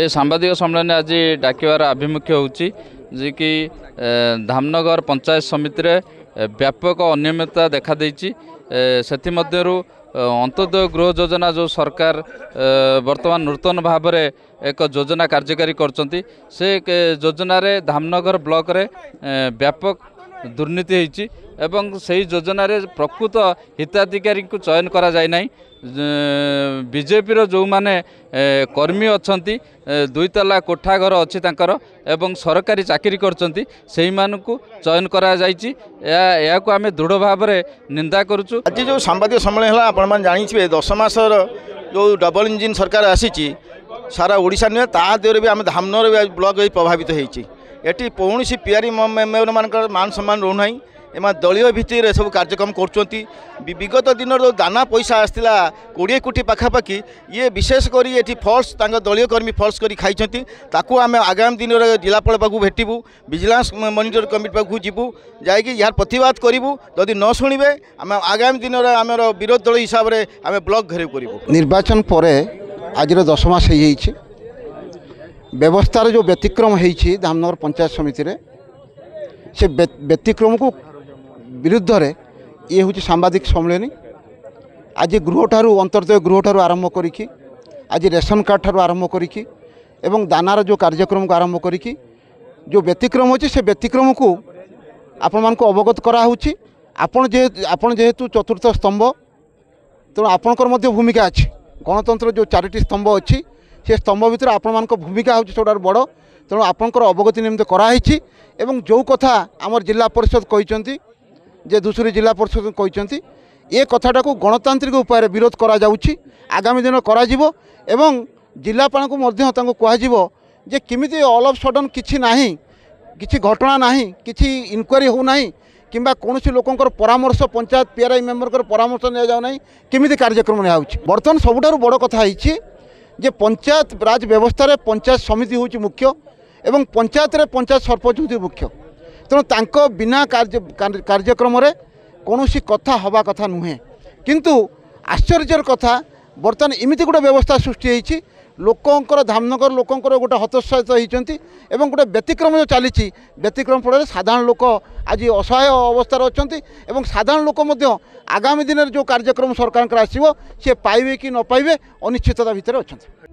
सांबादिक सम्मेलन आज डाकिबार आभिमुख्य होची जे कि धामनगर पंचायत समिति रे व्यापक अनियमितता देखा देइची। सेथिमध्यरु अंत्योदय गृह योजना जो सरकार वर्तमान नूतन भाव में एक योजना कार्यकारी करचंती से योजना रे धामनगर ब्लॉक रे व्यापक दुर्नीति होईची एवं सही योजना रे प्रकृत हिताधिकारी को चयन करा जाय नाही। बीजेपी रो जो माने कर्मी अछंती दुई तला कोठा घर अच्छी तांकर एवं सरकारी चाकरी करचंती सेही मानकु चयन करा जायची। या को आमे दृढ़ भाव में निंदा करूछु। आज जो सांबादिक सम्मेलन है आपण मान जानिछे 10 मासर जो डबल इंजिन सरकार आसीची सारा ओडिशा नुहे ता देरे भी आम धामनगर ब्लॉक प्रभावित होईची। एटी कौनसी पीआरई मेम्बर मानकर मान सम्मान रहू नाही। एमा दलीय भित्तिर सब कार्यक्रम करछंती। विगत दिन जो दाना पैसा आसला 20 कोटी पाखापाखि ये विशेष करी एटी फॉल्स तांग दलीय कर्मी फॉल्स करी खाइछंती। ताकू आमे आगामी दिन रे जिलापाल पाखु भेटिबू विजिलेंस मॉनिटर कमिटी पाखु जीबू जायकि यार प्रतिवाद करिबू। जदि न सुनिबे आमे आगामी दिन रे आमर विरोध दल हिसाब रे आमे ब्लॉक घेरे करिबू। निर्वाचन परे आज 10 मास होईछि व्यवस्थार जो व्यतिक्रम होईछि धामनगर पंचायत समिति रे से व्यतिक्रम को विरुद्ध रे ये हूँ सांबादिक सम्मेलन। आज गृह ठारू अंतर्दय गृह ठारू आरंभ करी आज रेशन कार्ड ठारू आरंभ करी एवं दानार जो कार्यक्रम को आरंभ करी जो व्यतिक्रम होची से व्यतिक्रम को आपण मान को अवगत करा होची। आपण जेहेतु चतुर्थ स्तंभ तेणु आपणकर मध्य भूमिका अच्छी। गणतंत्र जो 4टी स्तंभ अच्छी से स्तंभ भितर आपण मान को भूमिका होची सबुठारु बड़। तेणु आपणकर अवगति निमित्त कराई एवं जो कथा आमर जिला परिषद कहते जे दूसरी जिला परिषद कहते ये कथाटा को गणतांत्रिक उपाय विरोध करा जाउछि। आगामी दिन करा जिवो एवं जिलापाल को मध्य तांको कहाजिवो जे किमिति ऑल ऑफ सडन किछि नाही किछि घटना नाही किछि इनक्वारी हो नाही किंबा कोनोसी लोकंकर परामर्श पंचायत पीआरआई मेंबर परामर्श निया जाउ नाही किमिति कार्यक्रम निया होछि। वर्तमान सबुठारु बड़ कथा होइछि जे पंचायत राज व्यवस्था रे पंचायत समिति होछि मुख्य एवं पंचायत रे पंचायत सरपंच होछि मुख्य। तेणु तांको बिना कार्यक्रम रे कोनोसी कथा हवा कथा नुहे। किंतु आश्चर्यर कथा बर्तमान इमिति गोटे व्यवस्था सृष्टि होईछि लोकंकर धामनगर लोकंकर गोटे हतोत्साहित होइचंती एवं गोटे व्यतिक्रम जो चली व्यतिक्रम फल साधारण लोक आज असहाय अवस्था अछंती एवं साधारण लोक मध्य आगामी दिन जो कार्यक्रम सरकार आसीबो से पाइबे कि न पाइबे अनिश्चितता भितर अछंती।